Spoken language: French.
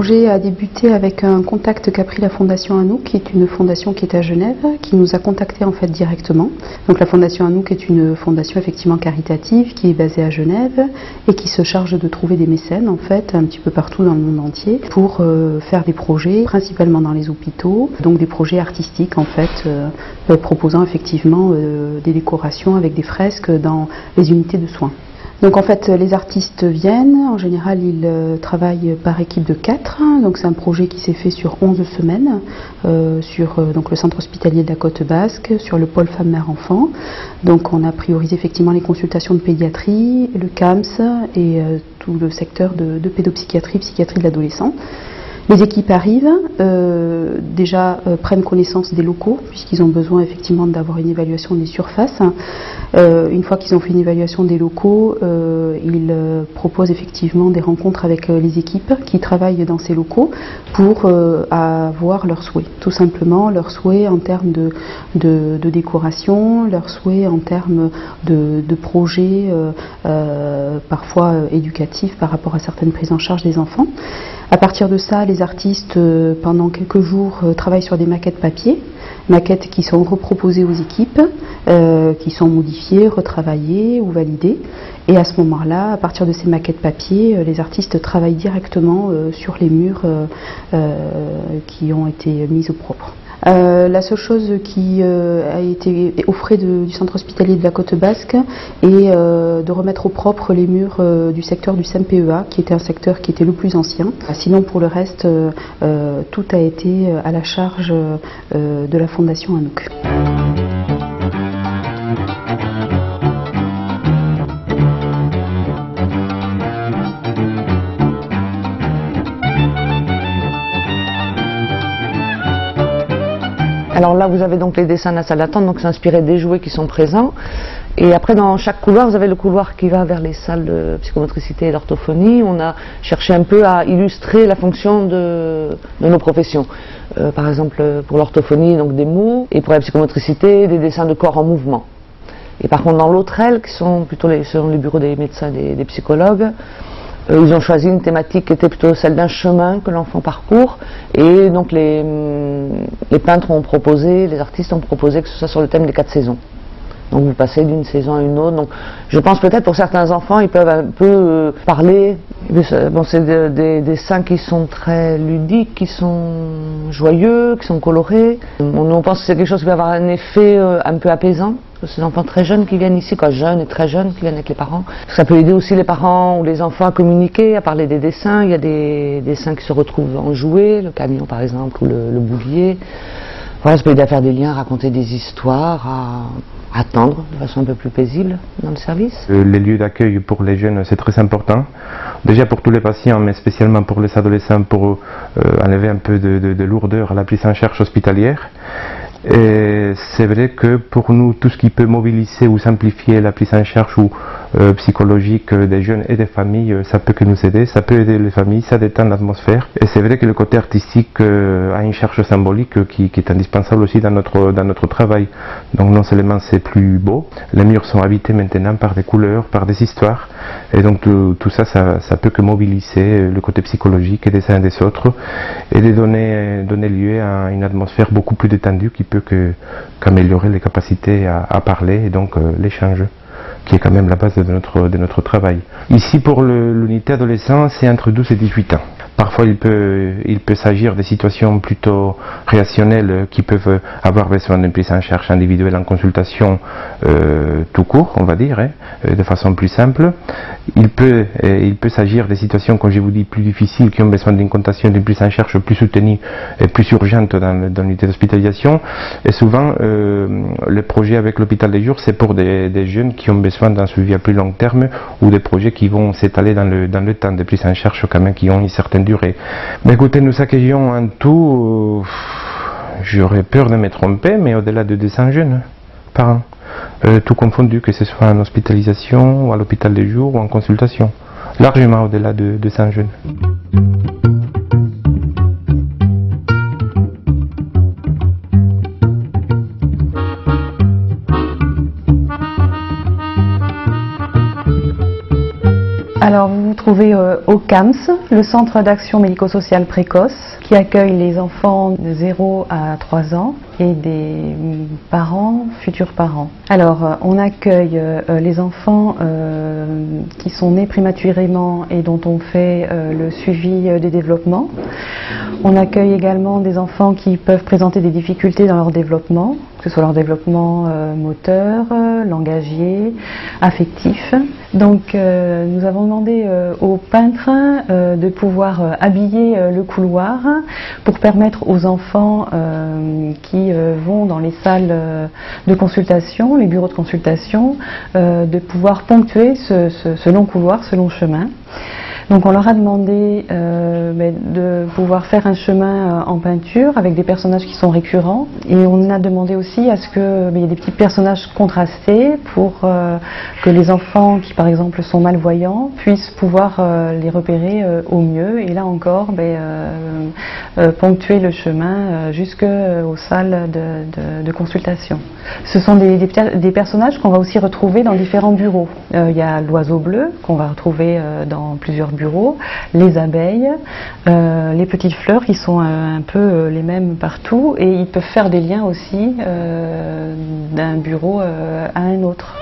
projet a débuté avec un contact qu'a pris la Fondation Anouk, qui est une fondation qui est à Genève, qui nous a contactés en fait directement. Donc la Fondation Anouk est une fondation effectivement caritative qui est basée à Genève et qui se charge de trouver des mécènes en fait un petit peu partout dans le monde entier pour faire des projets, principalement dans les hôpitaux, donc des projets artistiques en fait, proposant effectivement des décorations avec des fresques dans les unités de soins. Donc en fait les artistes viennent, en général ils travaillent par équipe de 4, donc c'est un projet qui s'est fait sur 11 semaines sur donc le centre hospitalier de la Côte Basque, sur le pôle femmes-mères-enfants. Donc on a priorisé effectivement les consultations de pédiatrie, le CAMS et tout le secteur de pédopsychiatrie, psychiatrie de l'adolescent. Les équipes arrivent, déjà prennent connaissance des locaux, puisqu'ils ont besoin effectivement d'avoir une évaluation des surfaces. Une fois qu'ils ont fait une évaluation des locaux, ils proposent effectivement des rencontres avec les équipes qui travaillent dans ces locaux pour avoir leurs souhaits. Tout simplement leurs souhaits en termes de décoration, leurs souhaits en termes de projets parfois éducatifs par rapport à certaines prises en charge des enfants. À partir de ça, les artistes, pendant quelques jours, travaillent sur des maquettes papier, maquettes qui sont reproposées aux équipes, qui sont modifiées, retravaillées ou validées. Et à ce moment-là, à partir de ces maquettes papier, les artistes travaillent directement sur les murs qui ont été mis au propre. La seule chose qui a été aux frais du centre hospitalier de la Côte Basque est de remettre au propre les murs du secteur du CMPEA, qui était un secteur qui était le plus ancien. Sinon pour le reste, tout a été à la charge de la Fondation Anouk. Alors là, vous avez donc les dessins de la salle d'attente, donc c'est inspiré des jouets qui sont présents. Et après, dans chaque couloir, vous avez le couloir qui va vers les salles de psychomotricité et d'orthophonie. On a cherché un peu à illustrer la fonction de nos professions. Par exemple, pour l'orthophonie, donc des mots, et pour la psychomotricité, des dessins de corps en mouvement. Et par contre, dans l'autre aile, qui sont plutôt selon les bureaux des médecins et des psychologues, ils ont choisi une thématique qui était plutôt celle d'un chemin que l'enfant parcourt, et donc les peintres ont proposé, les artistes ont proposé que ce soit sur le thème des 4 saisons. Donc vous passez d'une saison à une autre. Donc je pense peut-être pour certains enfants, ils peuvent un peu parler. Bon, c'est des dessins qui sont très ludiques, qui sont joyeux, qui sont colorés. On pense que c'est quelque chose qui va avoir un effet un peu apaisant. Ces enfants très jeunes qui viennent ici, quoi, jeunes et très jeunes qui viennent avec les parents. Ça peut aider aussi les parents ou les enfants à communiquer, à parler des dessins. Il y a des dessins qui se retrouvent en jouets, le camion par exemple, ou le boulier. Voilà, ça peut aider à faire des liens, à raconter des histoires, à attendre de façon un peu plus paisible dans le service. Les lieux d'accueil pour les jeunes, c'est très important. Déjà pour tous les patients, mais spécialement pour les adolescents, pour enlever un peu de lourdeur à la prise en charge hospitalière. Et c'est vrai que pour nous, tout ce qui peut mobiliser ou simplifier la prise en charge ou psychologique des jeunes et des familles, ça peut que nous aider, ça peut aider les familles, ça détend l'atmosphère. Et c'est vrai que le côté artistique a une charge symbolique qui est indispensable aussi dans notre travail. Donc non seulement c'est plus beau, les murs sont habités maintenant par des couleurs, par des histoires, et donc tout ça, ça peut que mobiliser le côté psychologique des uns et des autres, et de donner lieu à une atmosphère beaucoup plus détendue qui peut qu'améliorer les capacités à parler et donc l'échange, qui est quand même la base de notre travail. Ici pour l'unité adolescent, c'est entre 12 et 18 ans. Parfois il peut s'agir de situations plutôt réactionnelles qui peuvent avoir besoin d'une prise en charge individuelle en consultation tout court, on va dire, de façon plus simple. Il peut s'agir de situations, comme je vous dis, plus difficiles, qui ont besoin d'une consultation, d'une prise en charge plus soutenue et plus urgente dans l'unité d'hospitalisation. Et souvent, le projet avec l'hôpital de jour, c'est pour des jeunes qui ont besoin d'un suivi à plus long terme, ou des projets qui vont s'étaler dans le temps, des prises en charge quand même qui ont une certaine durée. Mais écoutez, nous accueillons en tout, j'aurais peur de me tromper, mais au-delà de 200 jeunes par an. Tout confondu, que ce soit en hospitalisation, ou à l'hôpital de jour, ou en consultation. Largement au-delà de 200 jeunes. Alors vous retrouver au CAMS, le Centre d'action médico-sociale précoce, qui accueille les enfants de 0 à 3 ans et des parents, futurs parents. Alors, on accueille les enfants qui sont nés prématurément et dont on fait le suivi des développements. On accueille également des enfants qui peuvent présenter des difficultés dans leur développement, que ce soit leur développement moteur, langagier, affectif. Donc nous avons demandé aux peintres de pouvoir habiller le couloir pour permettre aux enfants qui vont dans les salles de consultation, les bureaux de consultation, de pouvoir ponctuer ce long couloir, ce long chemin. Donc on leur a demandé de pouvoir faire un chemin en peinture avec des personnages qui sont récurrents, et on a demandé aussi à ce qu'il y ait des petits personnages contrastés pour que les enfants qui par exemple sont malvoyants puissent pouvoir les repérer au mieux, et là encore ponctuer le chemin jusqu'aux salles de consultation. Ce sont des personnages qu'on va aussi retrouver dans différents bureaux. Il y a l'oiseau bleu qu'on va retrouver dans plusieurs bureaux, les abeilles, les petites fleurs qui sont un peu les mêmes partout, et ils peuvent faire des liens aussi d'un bureau à un autre.